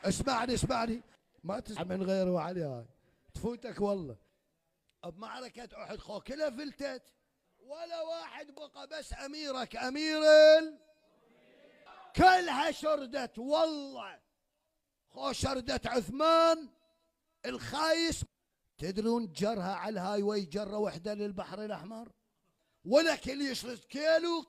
اسمعني ما تسمع من غيره علي هاي تفوتك والله. بمعركة أحد خو كلها فلتت ولا واحد بقى، بس أميرك أمير كلها شردت والله. خو شردت عثمان الخايس. تدرون جرها على الهاي واي جرة وحدة للبحر الأحمر، ولا كل يشرد كيلو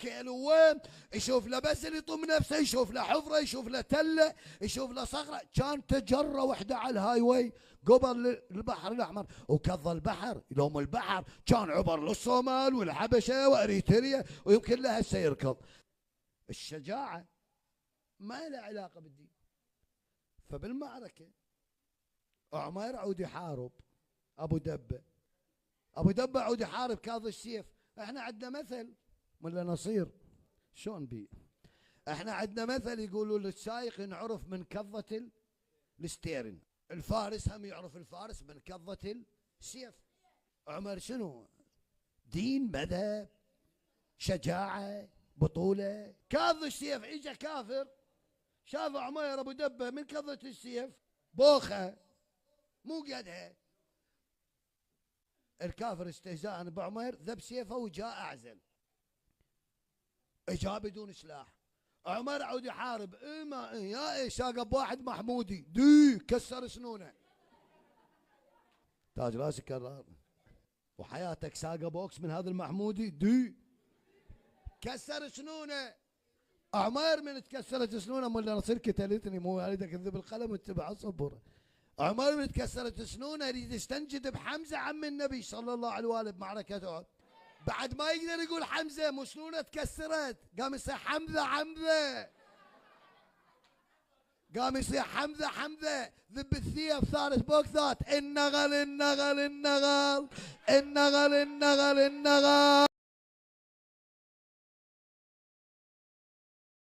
وين يشوف له، بس اللي يطم نفسه يشوف له حفرة، يشوف له تلة، يشوف له صخرة. كان تجرة وحدة على الهاي واي قبل البحر الأحمر، وكظ البحر يوم البحر كان عبر للصومال والحبشة وأريتريا، ويمكن له هسه يركض. الشجاعة ما لها علاقة بالدين. فبالمعركة عمير عود يحارب أبو دبة عود يحارب كاظ السيف. احنا عندنا مثل ولا نصير شلون بي، احنا عندنا مثل يقولوا للسايق ينعرف من كظة الستيرن، الفارس هم يعرف الفارس من كظة السيف. عمر شنو؟ دين، مذهب، شجاعة، بطولة. كاظ السيف اجا كافر شاف عمير ابو دبة من كظة السيف بوخة مو قدها. الكافر استهزاء بعمير ذب سيفه وجاء اعزل، اجا بدون سلاح. عمر عود يحارب يا ساقه بواحد محمودي دي كسر سنونه. تاج راسك كرار وحياتك ساقه بوكس من هذا المحمودي دي كسر سنونه. عمير من تكسرت سنونه مولا نصير كتلتني مو اريد اكذب القلم واتبع الصبر. عمر من تكسرت سنونه يريد يستنجد بحمزه عم النبي صلى الله عليه واله بمعركه احد. بعد ما يقدر يقول حمزه مو سنونه تكسرت، قام يصيح حمزه قام يصيح حمزه ذب الثياب ثالث بوكسات. النغل